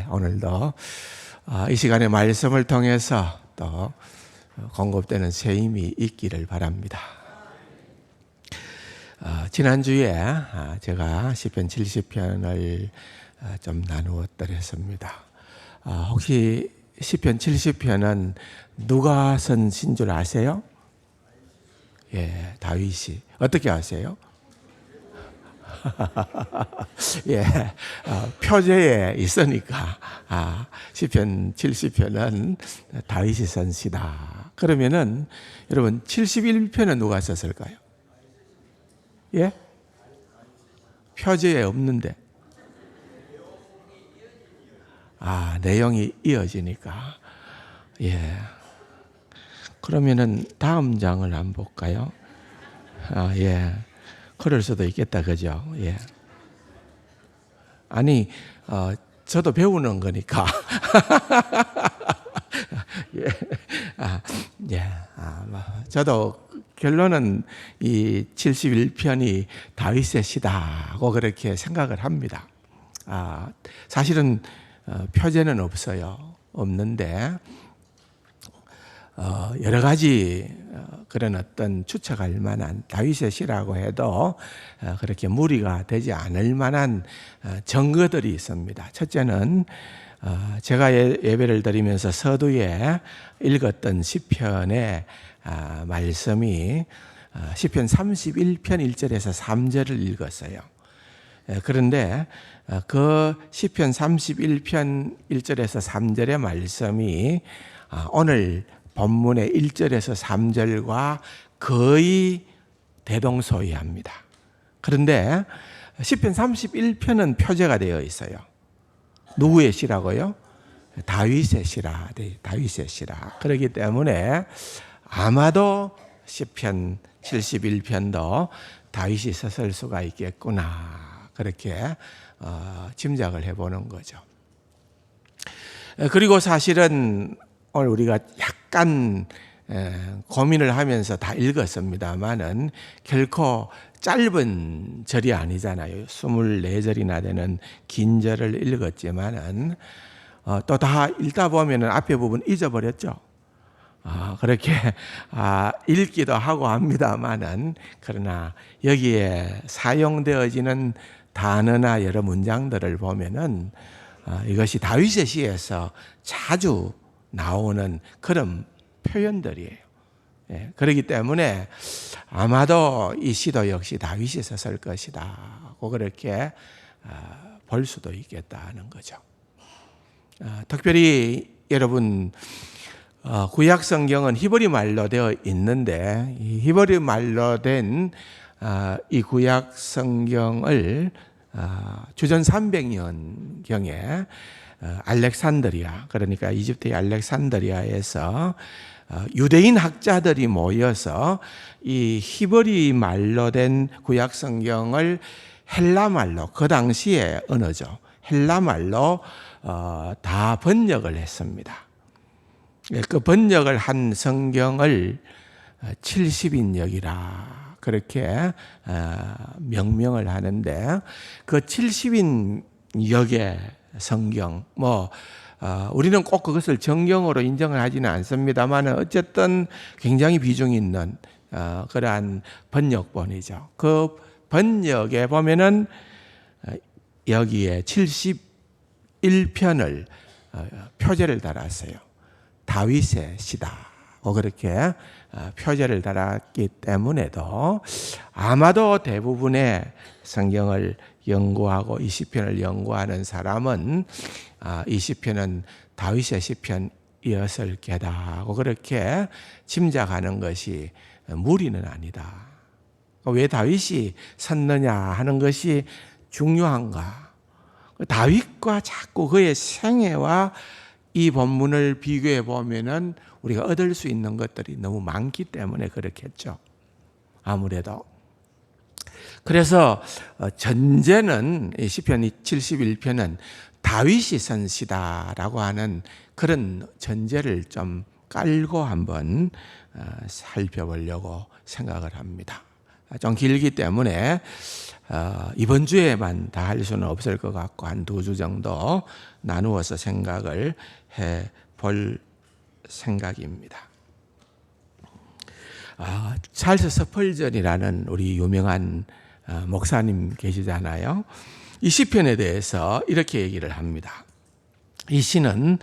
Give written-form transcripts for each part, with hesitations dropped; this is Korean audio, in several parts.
오늘도 이 시간에 말씀을 통해서 또 공급되는 새 힘이 있기를 바랍니다. 지난주에 제가 시편 70편을 좀 나누었더랬습니다. 혹시 시편 70편은 누가 쓴 신 줄 아세요? 다윗이. 어떻게 아세요? 표제에 있으니까 시편 70편은 다윗이 쓴 시다. 그러면은 여러분 71편은 누가 썼을까요? 표제에 없는데 내용이 이어지니까 그러면은 다음 장을 한번 볼까요? 그럴 수도 있겠다, 그죠? 아니, 저도 배우는 거니까. 저도 결론은 이 71편이 다윗의 시다고 그렇게 생각을 합니다. 사실은 표제는 없는데 여러 가지 그런 어떤 추측할 만한 다윗의 시라고 해도 그렇게 무리가 되지 않을 만한 증거들이 있습니다. 첫째는 제가 예배를 드리면서 서두에 읽었던 시편의 말씀이 시편 31편 1절에서 3절을 읽었어요. 그런데 그 시편 31편 1절에서 3절의 말씀이 오늘 본문의 1절에서 3절과 거의 대동소이합니다. 그런데 시편 31편은 표제가 되어 있어요. 누구의 시라고요? 다윗의 시라. 다윗의 시라. 그렇기 때문에 아마도 시편 71편도 다윗이 썼을 수가 있겠구나. 그렇게 짐작을 해보는 거죠. 그리고 사실은 오늘 우리가 약간 고민을 하면서 다 읽었습니다만은 결코 짧은 절이 아니잖아요. 24절이나 되는 긴 절을 읽었지만은 또 다 읽다 보면은 앞에 부분 잊어버렸죠. 그렇게 읽기도 하고 합니다만은 그러나 여기에 사용되어지는 단어나 여러 문장들을 보면은 이것이 다윗의 시에서 자주 나오는 그런 표현들이에요. 그렇기 때문에 아마도 이 시도 역시 다윗이 썼을 것이다. 그렇게 볼 수도 있겠다는 거죠. 특별히 여러분 구약 성경은 히브리 말로 되어 있는데 이 히브리 말로 된 이 구약 성경을 주전 300년경에 알렉산드리아, 그러니까 이집트의 알렉산드리아에서 유대인 학자들이 모여서 이 히브리 말로 된 구약 성경을 헬라 말로, 그 당시의 언어죠, 헬라 말로 다 번역을 했습니다. 그 번역을 한 성경을 70인역이라 그렇게 명명을 하는데 그 70인역의 성경, 우리는 꼭 그것을 정경으로 인정을 하지는 않습니다만 어쨌든 굉장히 비중이 있는 그러한 번역본이죠. 그 번역에 보면은 여기에 71편을 표제를 달았어요. 다윗의 시다. 그렇게 표제를 달았기 때문에도 아마도 대부분의 성경을 연구하고 이 시편을 연구하는 사람은 이 시편은 다윗의 시편이었을 게다 하고 그렇게 짐작하는 것이 무리는 아니다. 왜 다윗이 썼느냐 하는 것이 중요한가? 다윗과 자꾸 그의 생애와 이 본문을 비교해 보면은 우리가 얻을 수 있는 것들이 너무 많기 때문에 그렇겠죠. 아무래도. 그래서 전제는 시편 71편은 다윗이 쓴 시다라고 하는 그런 전제를 좀 깔고 한번 살펴보려고 생각을 합니다. 좀 길기 때문에 이번 주에만 다 할 수는 없을 것 같고 한 2주 정도 나누어서 생각을 해볼 생각입니다. 찰스 스펄전이라는 우리 유명한 목사님 계시잖아요. 이 시편에 대해서 이렇게 얘기를 합니다. 이 시는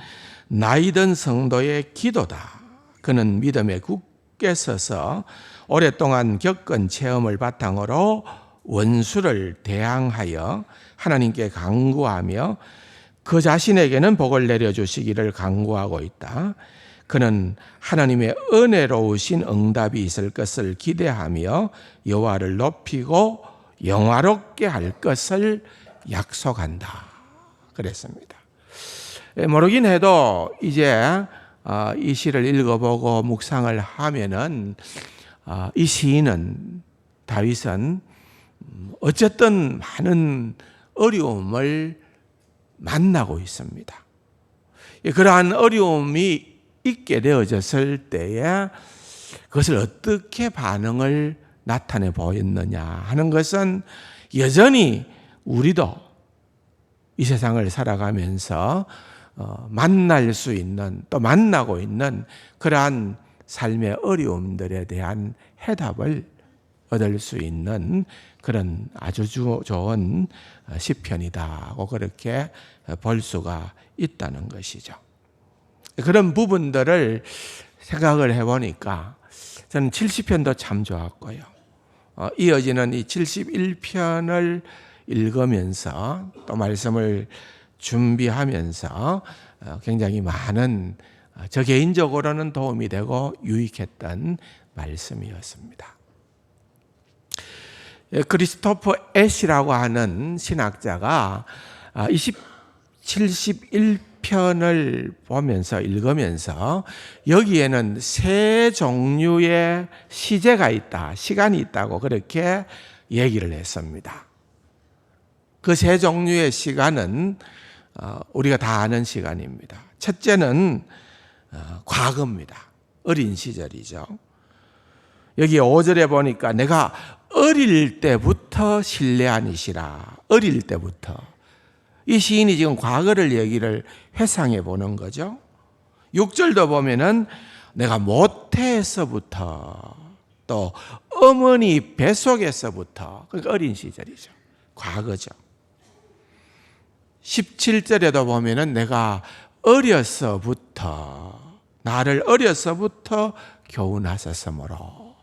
나이든 성도의 기도다. 그는 믿음에 굳게 서서 오랫동안 겪은 체험을 바탕으로 원수를 대항하여 하나님께 간구하며 그 자신에게는 복을 내려주시기를 간구하고 있다. 그는 하나님의 은혜로우신 응답이 있을 것을 기대하며 여호와를 높이고 영화롭게 할 것을 약속한다. 그랬습니다. 모르긴 해도 이제 이 시를 읽어보고 묵상을 하면은 이 시인은 다윗은 어쨌든 많은 어려움을 만나고 있습니다. 그러한 어려움이 있게 되어졌을 때에 그것을 어떻게 반응을 나타내 보였느냐 하는 것은 여전히 우리도 이 세상을 살아가면서 만날 수 있는 또 만나고 있는 그러한 삶의 어려움들에 대한 해답을 얻을 수 있는 그런 아주 좋은 시편이다고 그렇게 볼 수가 있다는 것이죠. 그런 부분들을 생각을 해보니까 저는 70편도 참 좋았고요. 이어지는 이 71편을 읽으면서 또 말씀을 준비하면서 굉장히 많은 저 개인적으로는 도움이 되고 유익했던 말씀이었습니다. 크리스토퍼 애쉬라고 하는 신학자가 71편을 보면서 읽으면서 여기에는 세 종류의 시제가 있다, 시간이 있다고 그렇게 얘기를 했습니다. 그 세 종류의 시간은 우리가 다 아는 시간입니다. 첫째는 과거입니다. 어린 시절이죠. 여기 5절에 보니까 내가 어릴 때부터 신뢰한 이시라. 어릴 때부터. 이 시인이 지금 과거를 얘기를 회상해 보는 거죠. 6절도 보면은 내가 모태에서부터 또 어머니 뱃속에서부터, 그러니까 어린 시절이죠. 과거죠. 17절에도 보면은 내가 나를 어려서부터 교훈하셨으므로,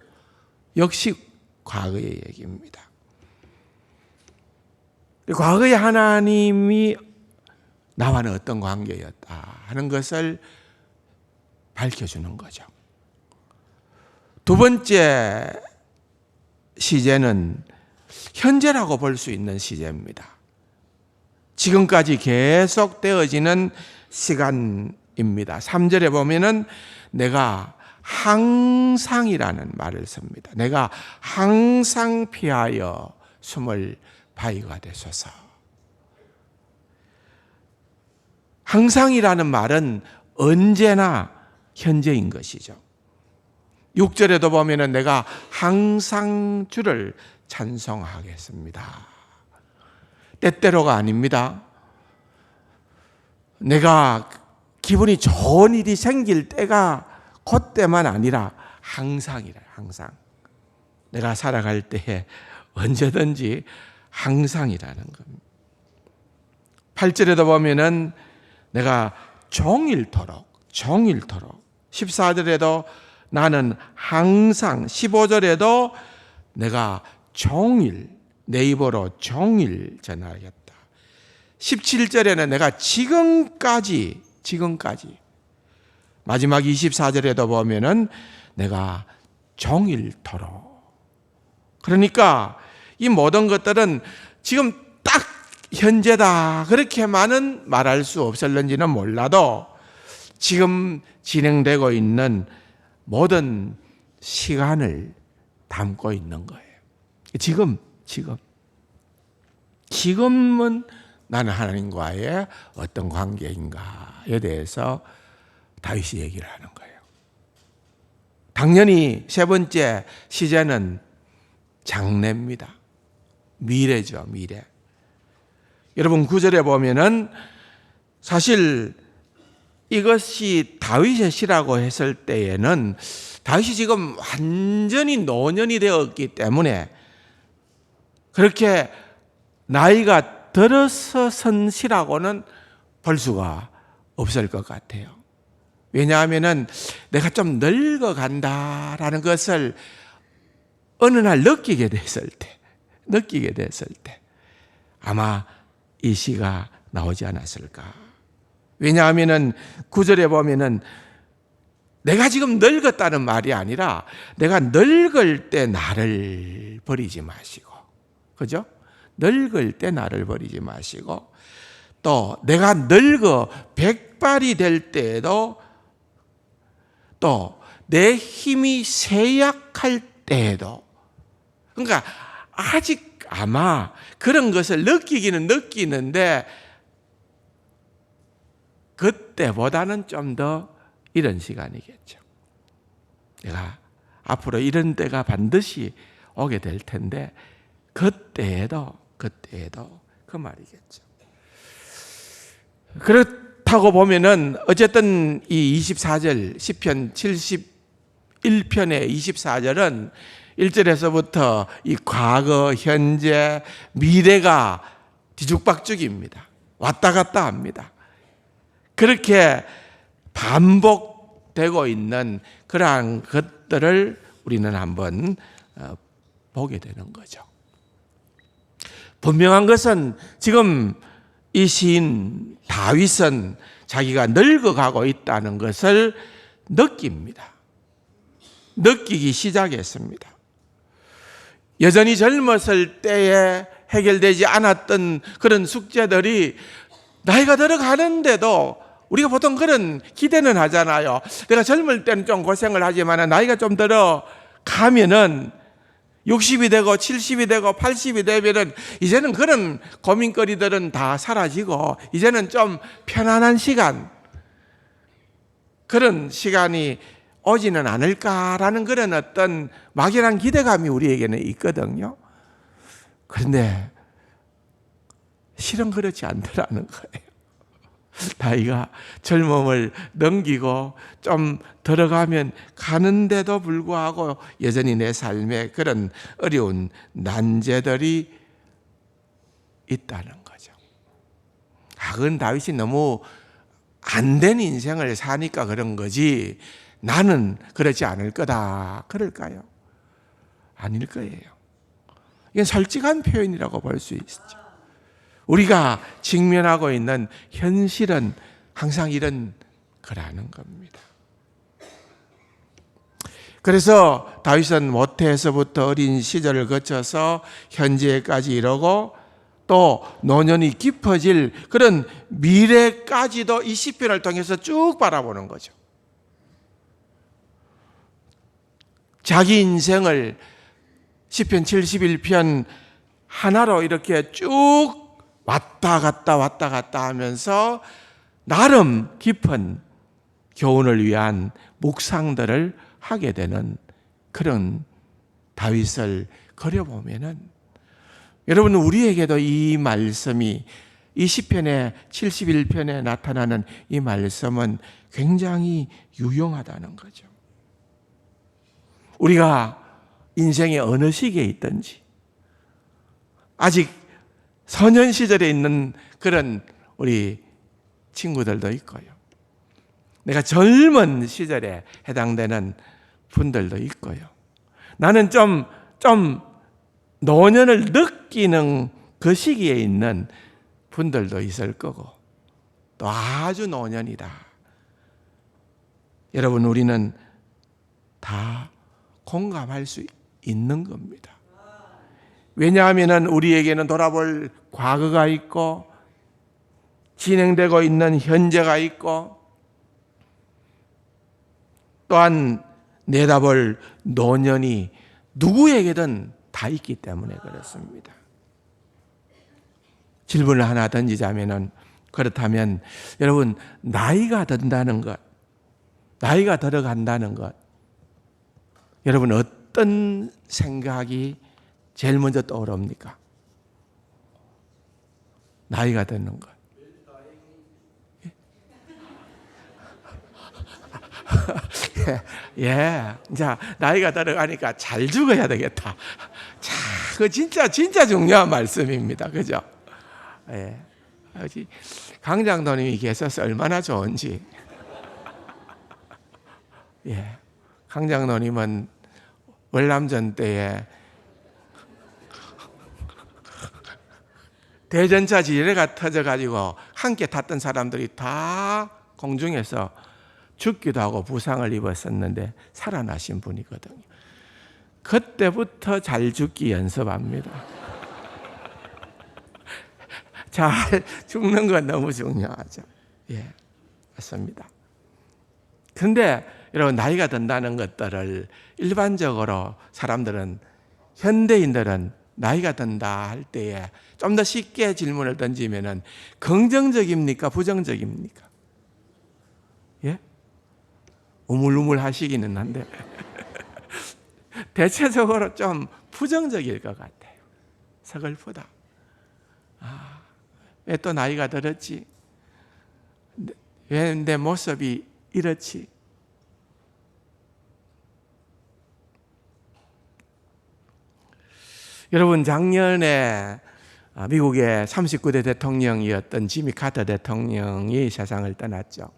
역시 과거의 얘기입니다. 과거의 하나님이 나와는 어떤 관계였다 하는 것을 밝혀주는 거죠. 두 번째 시제는 현재라고 볼 수 있는 시제입니다. 지금까지 계속 되어지는 시간입니다. 3절에 보면은 내가 항상이라는 말을 씁니다. 내가 항상 피하여 숨을 바위가 되소서. 항상이라는 말은 언제나 현재인 것이죠. 6절에도 보면은 내가 항상 주를 찬송하겠습니다. 때때로가 아닙니다. 내가 기분이 좋은 일이 생길 때가 그때만 아니라 항상이라, 항상. 내가 살아갈 때에 언제든지 항상이라는 겁니다. 8절에도 보면은 내가 종일토록. 14절에도 나는 항상, 15절에도 내가 내 입으로 종일 전하겠다. 17절에는 내가 지금까지, 마지막 24절에도 보면은 내가 종일토록. 그러니까 이 모든 것들은 지금 딱 현재다, 그렇게만은 말할 수 없을는지는 몰라도 지금 진행되고 있는 모든 시간을 담고 있는 거예요. 지금은 나는 하나님과의 어떤 관계인가에 대해서 다윗이 얘기를 하는 거예요. 당연히 세 번째 시제는 장래입니다. 미래죠, 미래. 여러분 9절에 보면은 사실 이것이 다윗의 시라고 했을 때에는 다윗이 지금 완전히 노년이 되었기 때문에 그렇게 나이가 들어서 선 시라고는 볼 수가 없을 것 같아요. 왜냐하면은 내가 좀 늙어간다라는 것을 어느 날 느끼게 됐을 때 아마 이 시가 나오지 않았을까. 왜냐하면은 9절에 보면은 내가 지금 늙었다는 말이 아니라 내가 늙을 때 나를 버리지 마시고, 그죠? 늙을 때 나를 버리지 마시고, 또 내가 늙어 백발이 될 때에도, 또 내 힘이 쇠약할 때에도, 그러니까 아직 아마 그런 것을 느끼기는 느끼는데 그때보다는 좀 더 이런 시간이겠죠. 내가 앞으로 이런 때가 반드시 오게 될 텐데 그때에도 그 말이겠죠. 그렇다고 보면은 어쨌든 이 24절 시편 71편의 24절은 1절에서부터 이 과거, 현재, 미래가 뒤죽박죽입니다. 왔다 갔다 합니다. 그렇게 반복되고 있는 그러한 것들을 우리는 한번 보게 되는 거죠. 분명한 것은 지금 이 시인 다윗은 자기가 늙어가고 있다는 것을 느낍니다. 느끼기 시작했습니다. 여전히 젊었을 때에 해결되지 않았던 그런 숙제들이 나이가 들어가는데도 우리가 보통 그런 기대는 하잖아요. 내가 젊을 때는 좀 고생을 하지만 나이가 좀 들어가면은 60이 되고 70이 되고 80이 되면은 이제는 그런 고민거리들은 다 사라지고 이제는 좀 편안한 시간, 그런 시간이 오지는 않을까라는 그런 어떤 막연한 기대감이 우리에게는 있거든요. 그런데 실은 그렇지 않더라는 거예요. 나이가 젊음을 넘기고 좀 들어가면 가는데도 불구하고 여전히 내 삶에 그런 어려운 난제들이 있다는 거죠. 그건 다윗이 너무 안 된 인생을 사니까 그런 거지 나는 그렇지 않을 거다 그럴까요? 아닐 거예요. 이건 솔직한 표현이라고 볼 수 있죠. 우리가 직면하고 있는 현실은 항상 이런 거라는 겁니다. 그래서 다윗은 모태에서부터 어린 시절을 거쳐서 현재까지 이르고 또 노년이 깊어질 그런 미래까지도 이 시편을 통해서 쭉 바라보는 거죠. 자기 인생을 시편 71편 하나로 이렇게 쭉 왔다 갔다 하면서 나름 깊은 교훈을 위한 묵상들을 하게 되는 그런 다윗을 그려보면은 여러분 우리에게도 이 말씀이 이 시편의 71편에 나타나는 이 말씀은 굉장히 유용하다는 거죠. 우리가 인생의 어느 시기에 있든지 아직 소년 시절에 있는 그런 우리 친구들도 있고요. 내가 젊은 시절에 해당되는 분들도 있고요. 나는 좀 노년을 느끼는 그 시기에 있는 분들도 있을 거고 또 아주 노년이다. 여러분 우리는 다 공감할 수 있는 겁니다. 왜냐하면 우리에게는 돌아볼 과거가 있고 진행되고 있는 현재가 있고 또한 내다볼 노년이 누구에게든 다 있기 때문에 그렇습니다. 질문을 하나 던지자면은 그렇다면 여러분 나이가 든다는 것, 나이가 들어간다는 것 여러분 어떤 생각이 제일 먼저 떠오릅니까? 나이가 드는 것. 예. 자, 나이가 들어가니까 잘 죽어야 되겠다. 자, 그 진짜 중요한 말씀입니다. 그죠? 예. 강장도님이 계셔서 얼마나 좋은지. 예. 강장도님은 월남전 때에 대전차 지뢰가 터져가지고 함께 탔던 사람들이 다 공중에서 죽기도 하고 부상을 입었었는데 살아나신 분이거든요. 그때부터 잘 죽기 연습합니다. 잘 죽는 건 너무 중요하죠. 예, 맞습니다. 그런데 여러분, 나이가 든다는 것들을 일반적으로 사람들은, 현대인들은 나이가 든다 할 때에 좀 더 쉽게 질문을 던지면은 긍정적입니까? 부정적입니까? 예? 우물우물 하시기는 한데 대체적으로 좀 부정적일 것 같아요. 서글프다. 왜 또 나이가 들었지? 왜 내 모습이 이렇지? 여러분, 작년에 미국의 39대 대통령이었던 지미 카터 대통령이 세상을 떠났죠.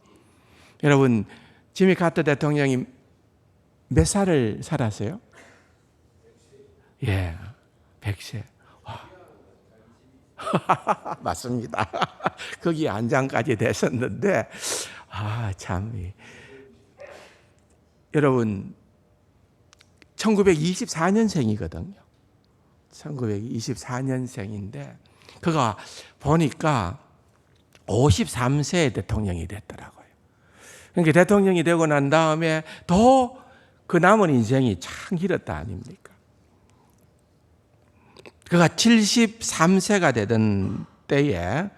여러분, 지미 카터 대통령이 몇 살을 살았어요? 예, 100세. 맞습니다. 거기 안장까지 됐었는데, 참. 여러분, 1924년생이거든요. 1924년생인데, 그가 보니까 53세 대통령이 됐더라고요. 그러니까 대통령이 되고 난 다음에 더 그 남은 인생이 참 길었다 아닙니까? 그가 73세가 되던 때에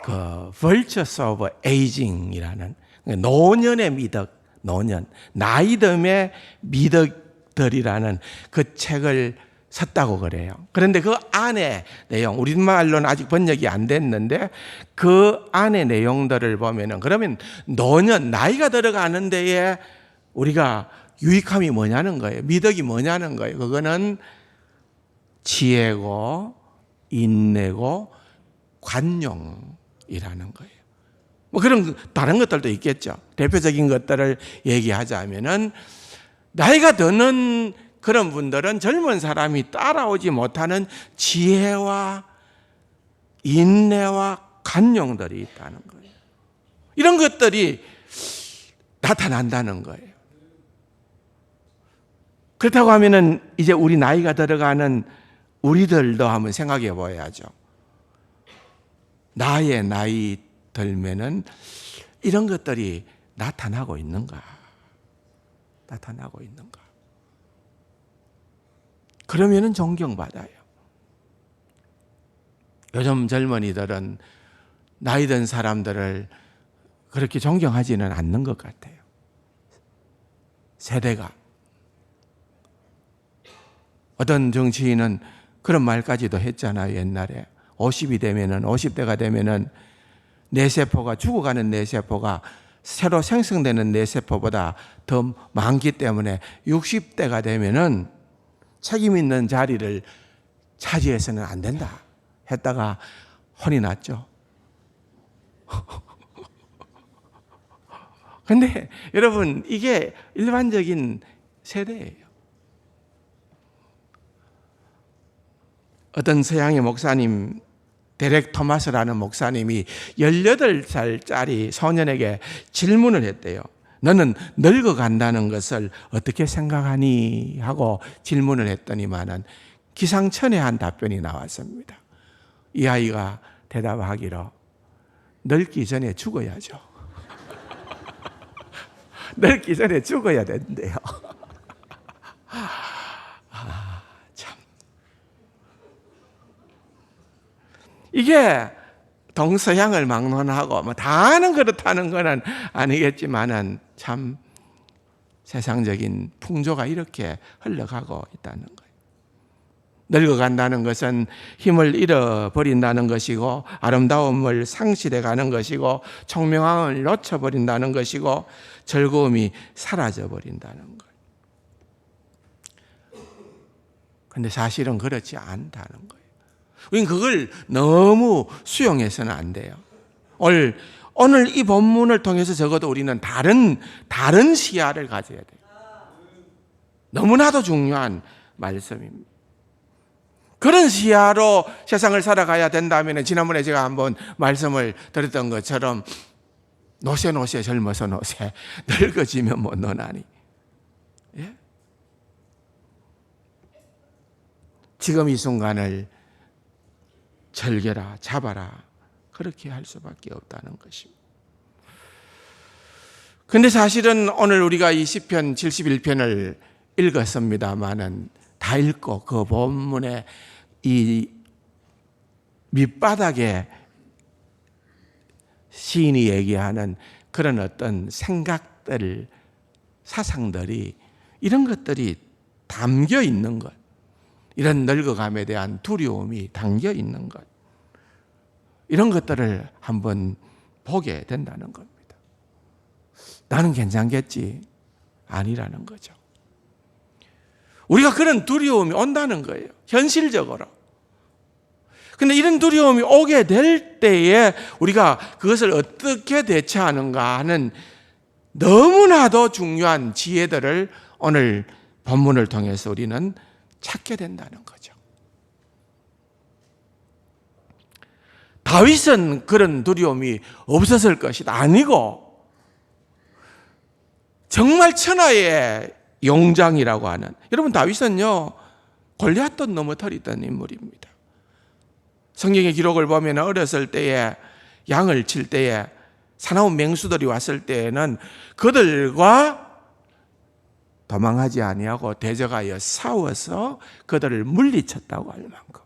그 Virtues of Aging이라는 노년의 미덕, 나이듦의 미덕들이라는 그 책을 썼다고 그래요. 그런데 그 안에 내용, 우리말로는 아직 번역이 안 됐는데 그 안에 내용들을 보면은, 그러면 노년, 나이가 들어가는 데에 우리가 유익함이 뭐냐는 거예요. 미덕이 뭐냐는 거예요. 그거는 지혜고 인내고 관용이라는 거예요. 뭐 그런 다른 것들도 있겠죠. 대표적인 것들을 얘기하자면은, 나이가 드는 그런 분들은 젊은 사람이 따라오지 못하는 지혜와 인내와 관용들이 있다는 거예요. 이런 것들이 나타난다는 거예요. 그렇다고 하면은 이제 우리 나이가 들어가는 우리들도 한번 생각해 봐야죠. 나의 나이 들면은 이런 것들이 나타나고 있는가? 그러면은 존경받아요. 요즘 젊은이들은 나이 든 사람들을 그렇게 존경하지는 않는 것 같아요. 세대가. 어떤 정치인은 그런 말까지도 했잖아요, 옛날에. 50대가 되면은 뇌세포가, 죽어가는 뇌세포가 새로 생성되는 뇌세포보다 더 많기 때문에 60대가 되면은 책임 있는 자리를 차지해서는 안 된다 했다가 혼이 났죠. 근데 여러분, 이게 일반적인 세대예요. 어떤 서양의 목사님, 데렉 토마스라는 목사님이 18살짜리 소년에게 질문을 했대요. 너는 늙어간다는 것을 어떻게 생각하니? 하고 질문을 했더니만은 기상천외한 답변이 나왔습니다. 이 아이가 대답하기로, 늙기 전에 죽어야죠. 늙기 전에 죽어야 된대요. 참. 이게 동서양을 막론하고 뭐 다는 그렇다는 건 아니겠지만은 참 세상적인 풍조가 이렇게 흘러가고 있다는 거예요. 늙어간다는 것은 힘을 잃어버린다는 것이고, 아름다움을 상실해가는 것이고, 총명함을 놓쳐버린다는 것이고, 즐거움이 사라져버린다는 것. 근데 사실은 그렇지 않다는 거예요. 우리는 그걸 너무 수용해서는 안 돼요. 오늘 이 본문을 통해서 적어도 우리는 다른 시야를 가져야 돼요. 너무나도 중요한 말씀입니다. 그런 시야로 세상을 살아가야 된다면, 지난번에 제가 한번 말씀을 드렸던 것처럼 노세 젊어서 노세, 늙어지면 못 노나니. 예? 지금 이 순간을 즐겨라, 잡아라, 그렇게 할 수밖에 없다는 것입니다. 근데 사실은 오늘 우리가 이 시편 71편을 읽었습니다마는, 다 읽고 그 본문의 이 밑바닥에 시인이 얘기하는 그런 어떤 생각들, 사상들이, 이런 것들이 담겨 있는 것, 이런 늙어감에 대한 두려움이 담겨 있는 것, 이런 것들을 한번 보게 된다는 겁니다. 나는 괜찮겠지? 아니라는 거죠. 우리가 그런 두려움이 온다는 거예요. 현실적으로. 근데 이런 두려움이 오게 될 때에 우리가 그것을 어떻게 대처하는가 하는 너무나도 중요한 지혜들을 오늘 본문을 통해서 우리는 찾게 된다는 거죠. 다윗은 그런 두려움이 없었을 것이다. 아니고, 정말 천하의 용장이라고 하는, 여러분, 다윗은요 골리앗도 넘어뜨렸던 인물입니다. 성경의 기록을 보면 어렸을 때에 양을 칠 때에 사나운 맹수들이 왔을 때에는 그들과 도망하지 아니하고 대적하여 싸워서 그들을 물리쳤다고 할 만큼.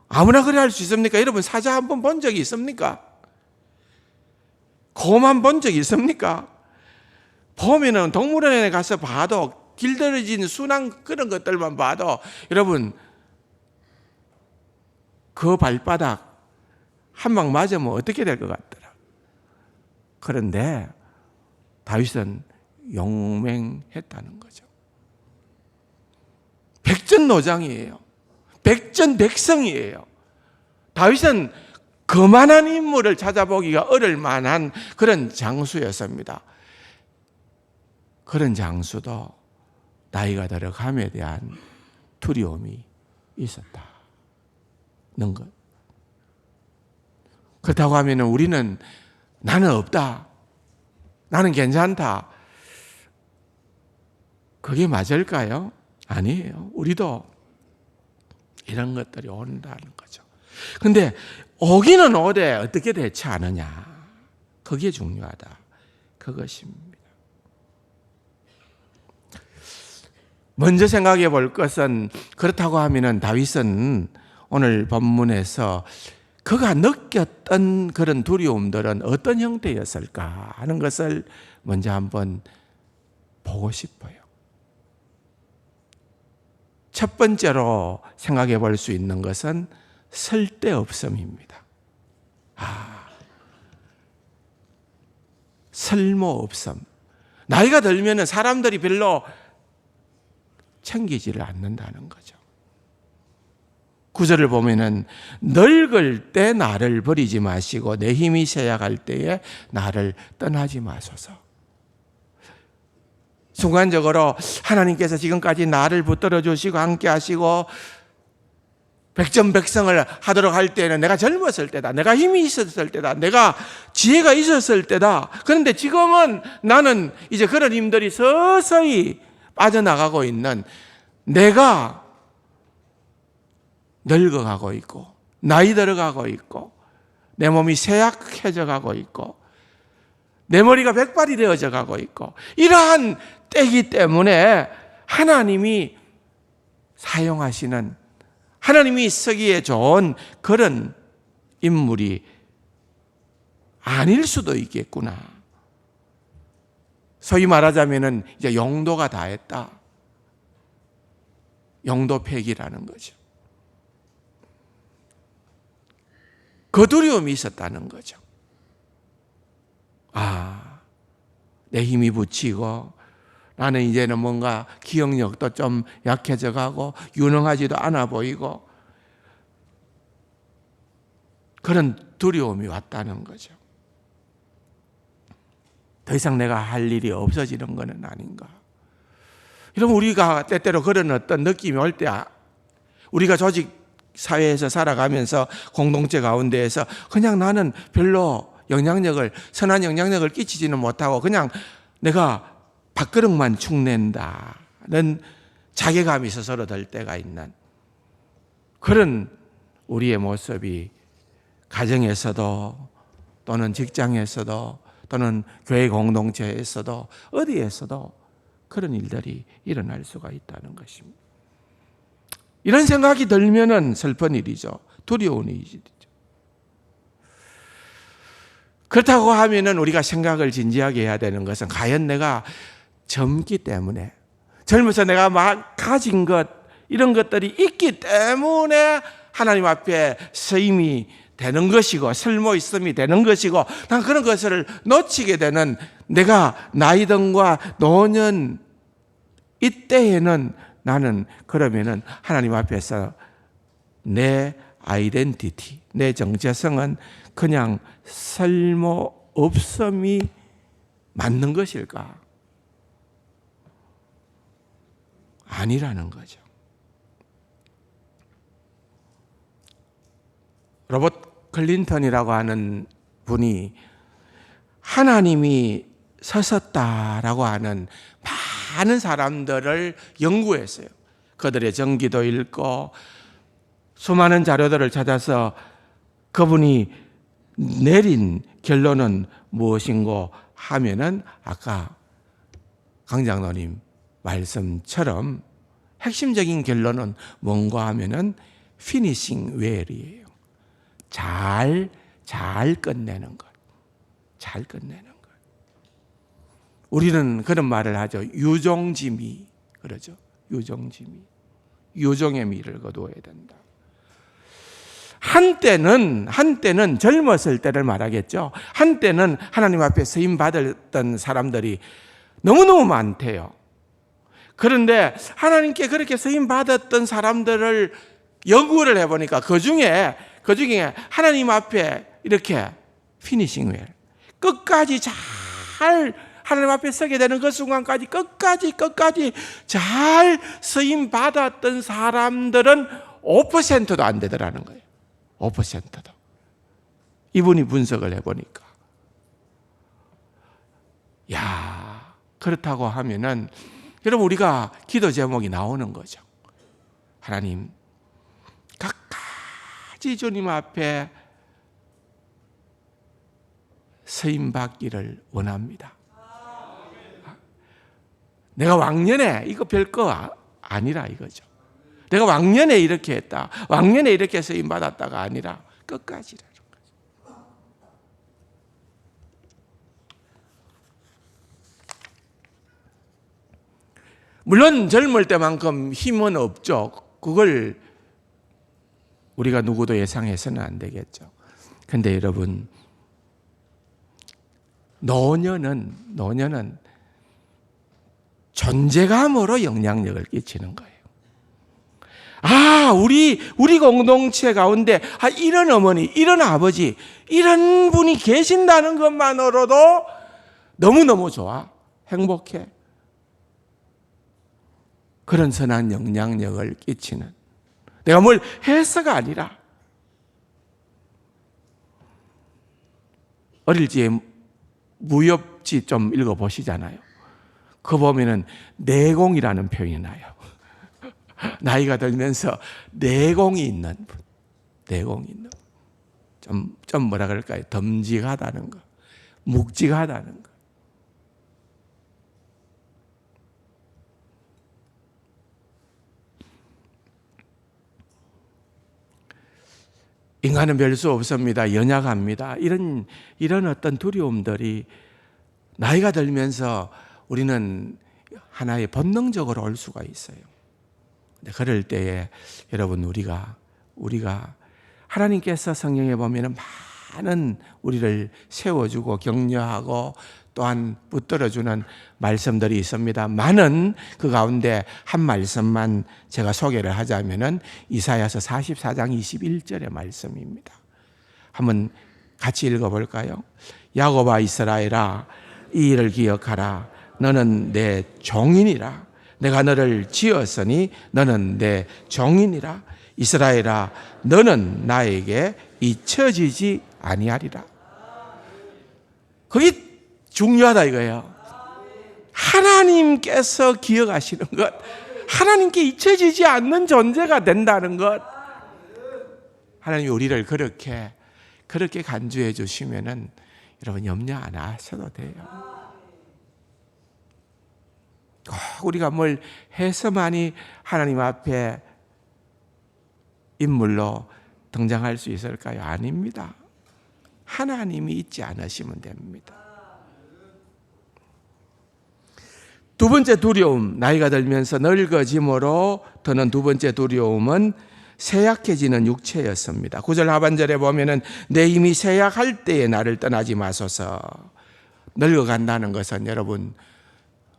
아무나 그래 할 수 있습니까? 여러분, 사자 한 번 본 적이 있습니까? 곰만 본 적이 있습니까? 보면은 동물원에 가서 봐도, 길들여진 순한 그런 것들만 봐도, 여러분, 그 발바닥 한 방 맞으면 어떻게 될 것 같더라. 그런데 다윗은 용맹했다는 거죠. 백전노장이에요. 백전백성이에요. 다윗은 그만한 인물을 찾아보기가 어려울 만한 그런 장수였습니다. 그런 장수도 나이가 들어감에 대한 두려움이 있었다는 것. 그렇다고 하면 우리는 나는 없다, 나는 괜찮다, 그게 맞을까요? 아니에요. 우리도 이런 것들이 온다는 거죠. 근데 오기는 오되 어떻게 대처하느냐, 그게 중요하다, 그것입니다. 먼저 생각해 볼 것은, 그렇다고 하면 다윗은 오늘 본문에서 그가 느꼈던 그런 두려움들은 어떤 형태였을까 하는 것을 먼저 한번 보고 싶어요. 첫 번째로 생각해 볼 수 있는 것은 쓸데없음입니다. 쓸모없음. 나이가 들면 사람들이 별로 챙기지를 않는다는 거죠. 구절을 보면은 늙을 때 나를 버리지 마시고 내 힘이 쇠약할 때에 나를 떠나지 마소서. 순간적으로 하나님께서 지금까지 나를 붙들어 주시고 함께 하시고 백전백승을 하도록 할 때는 내가 젊었을 때다, 내가 힘이 있었을 때다, 내가 지혜가 있었을 때다. 그런데 지금은 나는 이제 그런 힘들이 서서히 빠져나가고 있는, 내가 늙어가고 있고 나이 들어가고 있고 내 몸이 쇠약해져 가고 있고 내 머리가 백발이 되어져 가고 있고, 이러한 때이기 때문에 하나님이 사용하시는, 하나님이 쓰기에 좋은 그런 인물이 아닐 수도 있겠구나. 소위 말하자면은 이제 용도가 다했다. 영도폐기라는 거죠. 그 두려움이 있었다는 거죠. 내 힘이 붙이고 나는 이제는 뭔가 기억력도 좀 약해져 가고 유능하지도 않아 보이고 그런 두려움이 왔다는 거죠. 더 이상 내가 할 일이 없어지는 것은 아닌가. 여러분, 우리가 때때로 그런 어떤 느낌이 올 때 우리가 조직 사회에서 살아가면서 공동체 가운데에서 그냥 나는 별로 선한 영향력을 끼치지는 못하고 그냥 내가 밥그릇만 축낸다는 자괴감이 스스로 들 때가 있는 그런 우리의 모습이 가정에서도 또는 직장에서도 또는 교회 공동체에서도 어디에서도 그런 일들이 일어날 수가 있다는 것입니다. 이런 생각이 들면은 슬픈 일이죠. 두려운 일이죠. 그렇다고 하면은 우리가 생각을 진지하게 해야 되는 것은 과연 내가 젊기 때문에 젊어서 내가 막 가진 것 이런 것들이 있기 때문에 하나님 앞에 서임이 되는 것이고 쓸모 있음이 되는 것이고 난 그런 것을 놓치게 되는 내가 나이든과 노년 이때에는 나는 그러면은 하나님 앞에서 내 아이덴티티, 내 정체성은 그냥 쓸모 없음이 맞는 것일까? 아니라는 거죠. 로버트 클린턴이라고 하는 분이 하나님이 서섰다라고 하는 많은 사람들을 연구했어요. 그들의 전기도 읽고 수많은 자료들을 찾아서 그분이 내린 결론은 무엇인고 하면은 아까 강 장로님 말씀처럼 핵심적인 결론은 뭔가 하면은 피니싱 웰이에요. 잘 끝내는 것. 잘 끝내는 것. 우리는 그런 말을 하죠. 유종지미. 그러죠. 유종지미. 유종의 미를 거두어야 된다. 한때는 젊었을 때를 말하겠죠. 한때는 하나님 앞에 쓰임 받았던 사람들이 너무너무 많대요. 그런데 하나님께 그렇게 쓰임 받았던 사람들을 연구를 해보니까 그 중에 하나님 앞에 이렇게 피니싱 웰 끝까지 잘 하나님 앞에 서게 되는 그 순간까지 끝까지 잘 쓰임 받았던 사람들은 5%도 안 되더라는 거예요. 5%도. 이분이 분석을 해보니까. 그렇다고 하면은 여러분 우리가 기도 제목이 나오는 거죠. 하나님, 끝까지 주님 앞에 서임받기를 원합니다. 내가 왕년에 이거 별거 아니라 이거죠. 내가 왕년에 이렇게 했다. 왕년에 이렇게 서임받았다가 아니라 끝까지라는 거죠. 물론 젊을 때만큼 힘은 없죠. 그걸 우리가 누구도 예상해서는 안 되겠죠. 근데 여러분, 노년은 존재감으로 영향력을 끼치는 거예요. 우리 공동체 가운데 이런 어머니, 이런 아버지, 이런 분이 계신다는 것만으로도 너무너무 좋아. 행복해. 그런 선한 영향력을 끼치는. 내가 뭘 해서가 아니라 어릴 적에 무협지 좀 읽어보시잖아요. 그거 보면은 내공이라는 표현이 나요. 나이가 들면서 내공이 있는 분. 내공이 있는 분. 좀 뭐라 그럴까요? 덤직하다는 거. 묵직하다는 거. 인간은 별 수 없습니다. 연약합니다. 이런 어떤 두려움들이 나이가 들면서 우리는 하나의 본능적으로 올 수가 있어요. 그럴 때에 여러분 우리가 하나님께서 성경에 보면은 많은 우리를 세워주고 격려하고 또한 붙들어주는 말씀들이 있습니다. 많은 그 가운데 한 말씀만 제가 소개를 하자면은 이사야서 44장 21절의 말씀입니다. 한번 같이 읽어볼까요? 야곱아 이스라엘아 이 일을 기억하라. 너는 내 종이니라. 내가 너를 지었으니 너는 내 종이니라. 이스라엘아 너는 나에게 잊혀지지 아니하리라. 그게 중요하다 이거예요. 하나님께서 기억하시는 것, 하나님께 잊혀지지 않는 존재가 된다는 것, 하나님이 우리를 그렇게 간주해 주시면은 여러분 염려 안 하셔도 돼요. 꼭 우리가 뭘 해서만이 하나님 앞에 인물로 등장할 수 있을까요? 아닙니다. 하나님이 잊지 않으시면 됩니다. 두 번째 두려움, 나이가 들면서 늙어짐으로 드는 두 번째 두려움은 쇠약해지는 육체였습니다. 9절 하반절에 보면은 내 힘이 쇠약할 때에 나를 떠나지 마소서. 늙어간다는 것은 여러분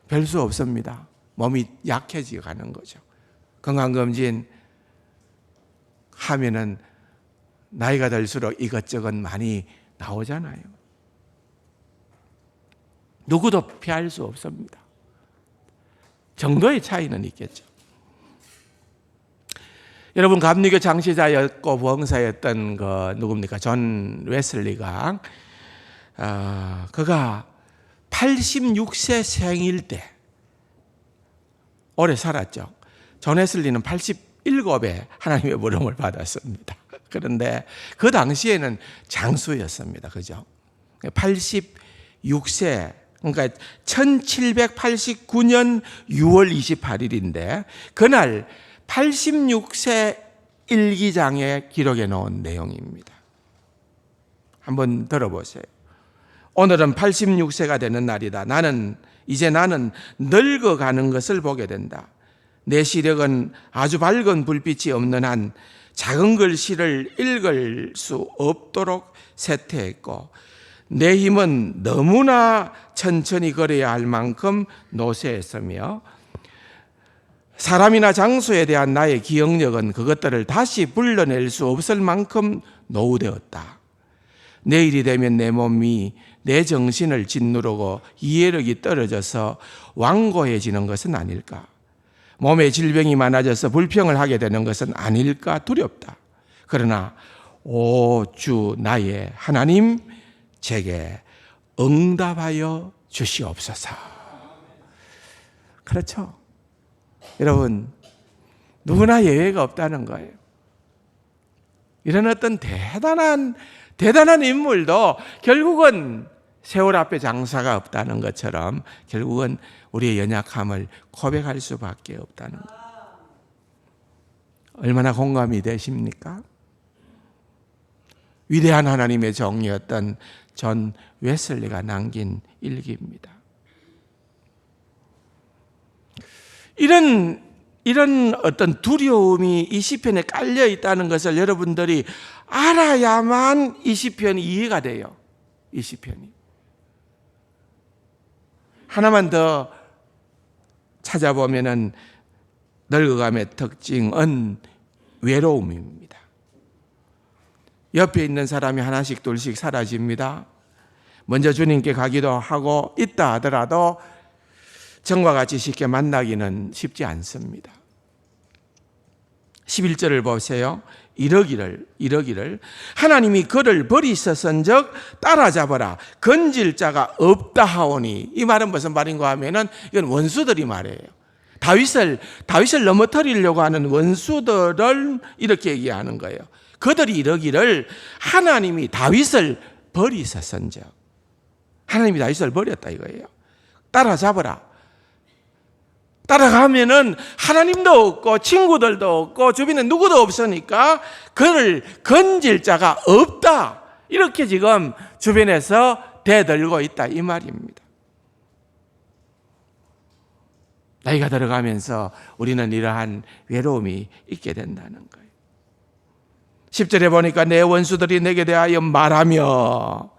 별 수 없습니다. 몸이 약해져 가는 거죠. 건강검진 하면은 나이가 들수록 이것저것 많이 나오잖아요. 누구도 피할 수 없습니다. 정도의 차이는 있겠죠. 여러분 감리교 장시자였고 부흥사였던 누굽니까? 존 웨슬리가 그가 86세 생일 때 오래 살았죠. 존 웨슬리는 87에 하나님의 부름을 받았습니다. 그런데 그 당시에는 장수였습니다. 그죠? 86세, 그러니까 1789년 6월 28일인데 그날 86세 일기장에 기록해 놓은 내용입니다. 한번 들어보세요. 오늘은 86세가 되는 날이다. 이제 나는 늙어가는 것을 보게 된다. 내 시력은 아주 밝은 불빛이 없는 한 작은 글씨를 읽을 수 없도록 쇠퇴했고 내 힘은 너무나 천천히 걸어야 할 만큼 노쇠했으며 사람이나 장소에 대한 나의 기억력은 그것들을 다시 불러낼 수 없을 만큼 노후되었다. 내일이 되면 내 몸이 내 정신을 짓누르고 이해력이 떨어져서 완고해지는 것은 아닐까? 몸에 질병이 많아져서 불평을 하게 되는 것은 아닐까 두렵다. 그러나 오 주 나의 하나님 제게 응답하여 주시옵소서. 그렇죠? 여러분 누구나 예외가 없다는 거예요. 이런 어떤 대단한 인물도 결국은 세월 앞에 장사가 없다는 것처럼 결국은 우리의 연약함을 고백할 수밖에 없다는 것. 얼마나 공감이 되십니까? 위대한 하나님의 종이었던 존 웨슬리가 남긴 일기입니다. 이런 어떤 두려움이 이 시편에 깔려 있다는 것을 여러분들이 알아야만 이 시편이 이해가 돼요. 이 시편이. 하나만 더 찾아보면은 늙어감의 특징은 외로움입니다. 옆에 있는 사람이 하나씩 둘씩 사라집니다. 먼저 주님께 가기도 하고 있다 하더라도 전과 같이 쉽게 만나기는 쉽지 않습니다. 11절을 보세요. 이러기를 하나님이 그를 버리셨은즉 따라잡아라 건질 자가 없다 하오니. 이 말은 무슨 말인가 하면은 이건 원수들이 말이에요. 다윗을 넘어뜨리려고 하는 원수들을 이렇게 얘기하는 거예요. 그들이 이러기를 하나님이 다윗을 버리셨은즉. 하나님이 다윗을 버렸다 이거예요. 따라잡아라. 따라가면은 하나님도 없고 친구들도 없고 주변에 누구도 없으니까 그를 건질 자가 없다. 이렇게 지금 주변에서 대들고 있다 이 말입니다. 나이가 들어가면서 우리는 이러한 외로움이 있게 된다는 거예요. 10절에 보니까 내 원수들이 내게 대하여 말하며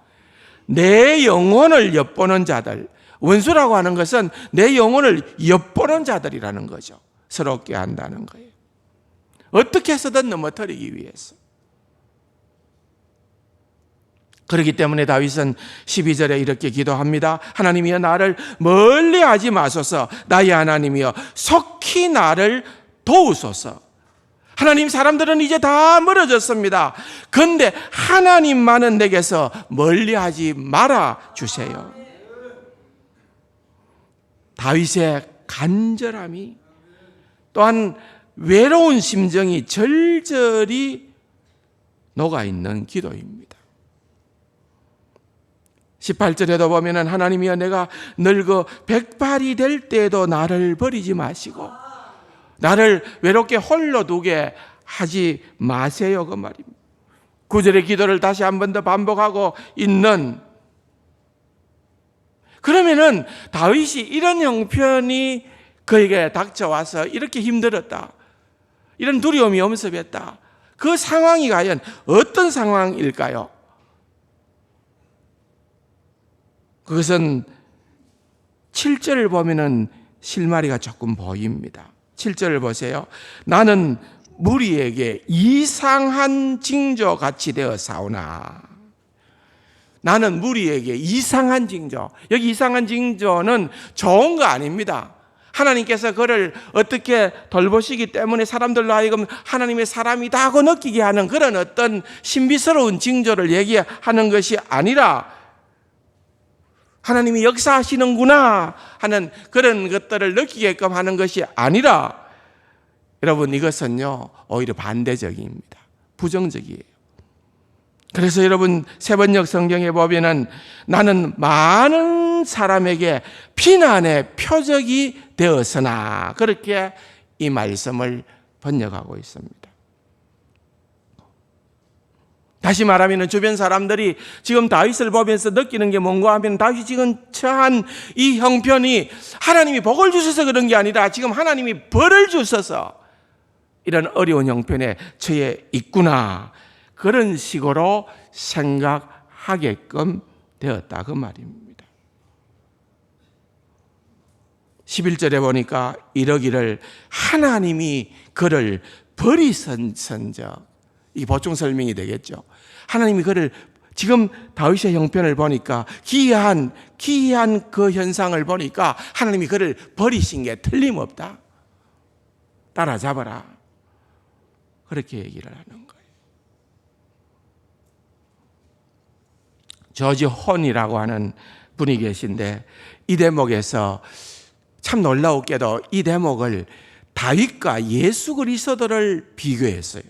내 영혼을 엿보는 자들, 원수라고 하는 것은 내 영혼을 엿보는 자들이라는 거죠. 서럽게 한다는 거예요. 어떻게 해서든 넘어뜨리기 위해서. 그렇기 때문에 다윗은 12절에 이렇게 기도합니다. 하나님이여 나를 멀리하지 마소서. 나의 하나님이여 속히 나를 도우소서. 하나님, 사람들은 이제 다 멀어졌습니다. 그런데 하나님만은 내게서 멀리하지 말아 주세요. 다윗의 간절함이, 또한 외로운 심정이 절절히 녹아있는 기도입니다. 18절에도 보면은 하나님이여 내가 늙어 백발이 될 때에도 나를 버리지 마시고 나를 외롭게 홀로 두게 하지 마세요, 그 말입니다. 9절의 기도를 다시 한 번 더 반복하고 있는, 그러면은 다윗이 이런 형편이 그에게 닥쳐와서 이렇게 힘들었다, 이런 두려움이 엄습했다, 그 상황이 과연 어떤 상황일까요? 그것은 7절을 보면은 실마리가 조금 보입니다. 7절을 보세요. 나는 무리에게 이상한 징조 같이 되어 사오나. 나는 무리에게 이상한 징조. 여기 이상한 징조는 좋은 거 아닙니다. 하나님께서 그를 어떻게 돌보시기 때문에 사람들로 하여금 하나님의 사람이다 하고 느끼게 하는 그런 어떤 신비스러운 징조를 얘기하는 것이 아니라, 하나님이 역사하시는구나 하는 그런 것들을 느끼게끔 하는 것이 아니라, 여러분, 이것은요 오히려 반대적입니다. 부정적이에요. 그래서 여러분, 세번역 성경에 보면은 나는 많은 사람에게 피난의 표적이 되었으나, 그렇게 이 말씀을 번역하고 있습니다. 다시 말하면 주변 사람들이 지금 다윗을 보면서 느끼는 게 뭔가 하면, 다윗이 지금 처한 이 형편이 하나님이 복을 주셔서 그런 게 아니라 지금 하나님이 벌을 주셔서 이런 어려운 형편에 처해 있구나, 그런 식으로 생각하게끔 되었다, 그 말입니다. 11절에 보니까 이러기를 하나님이 그를 버리선적, 이 보충 설명이 되겠죠. 하나님이 그를, 지금 다윗의 형편을 보니까 기이한 그 현상을 보니까 하나님이 그를 버리신 게 틀림없다, 따라잡아라, 그렇게 얘기를 하는 거예요. 저지 혼이라고 하는 분이 계신데, 이 대목에서 참 놀라웠게도 이 대목을 다윗과 예수 그리스도를 비교했어요.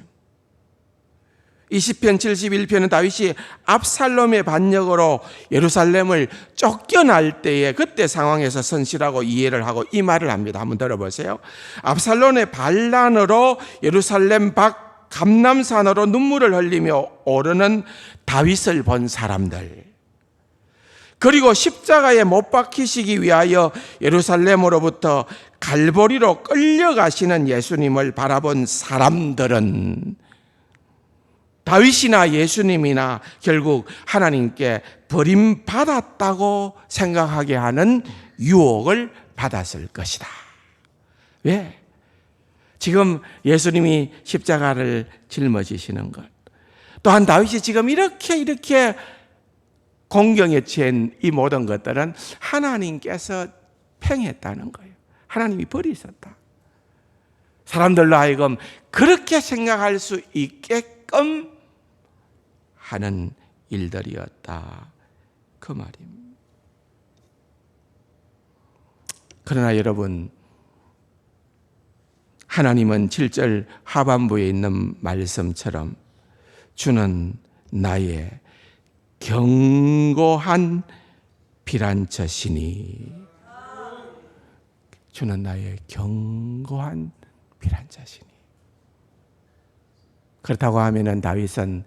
이 시편 71편은 다윗이 압살롬의 반역으로 예루살렘을 쫓겨날 때에 그때 상황에서 선실하고 이해를 하고 이 말을 합니다. 한번 들어보세요. 압살롬의 반란으로 예루살렘 밖 감람산으로 눈물을 흘리며 오르는 다윗을 본 사람들, 그리고 십자가에 못 박히시기 위하여 예루살렘으로부터 갈보리로 끌려가시는 예수님을 바라본 사람들은 다윗이나 예수님이나 결국 하나님께 버림받았다고 생각하게 하는 유혹을 받았을 것이다. 왜? 지금 예수님이 십자가를 짊어지시는 것, 또한 다윗이 지금 이렇게 공경에 처한 이 모든 것들은 하나님께서 팽했다는 거예요. 하나님이 버리셨다. 사람들로 하여금 그렇게 생각할 수 있게끔 하는 일들이었다, 그 말입니다. 그러나 여러분, 하나님은 7절 하반부에 있는 말씀처럼 주는 나의 견고한 피난처시니, 주는 나의 견고한 피난처시니. 그렇다고 하면은 다윗은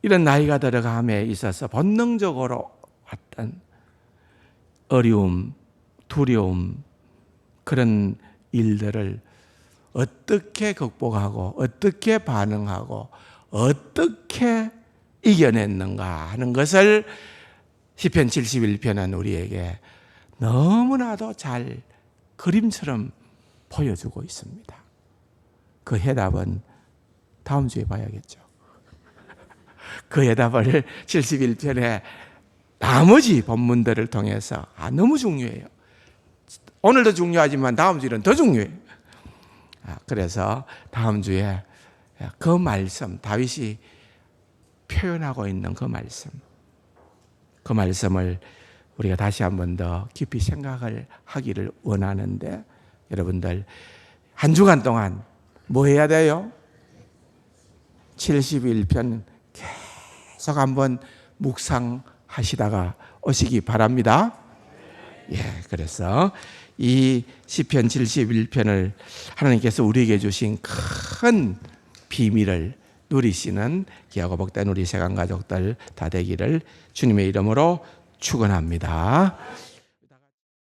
이런 나이가 들어감에 있어서 본능적으로 왔던 어려움, 두려움, 그런 일들을 어떻게 극복하고 어떻게 반응하고 어떻게 이겨냈는가 하는 것을 시편 71편은 우리에게 너무나도 잘 그림처럼 보여주고 있습니다. 그 해답은 다음 주에 봐야겠죠. 그 해답을 71편의 나머지 본문들을 통해서 너무 중요해요. 오늘도 중요하지만 다음 주에는 더 중요해요. 그래서 다음 주에 그 말씀, 다윗이 표현하고 있는 그 말씀을 우리가 다시 한 번 더 깊이 생각을 하기를 원하는데, 여러분들 한 주간 동안 뭐 해야 돼요? 71편 계속 한번 묵상하시다가 오시기 바랍니다. 그래서 이 시편 71편을 하나님께서 우리에게 주신 큰 비밀을 누리시는 귀하고 복된 우리 세강 가족들 다 되기를 주님의 이름으로 축원합니다.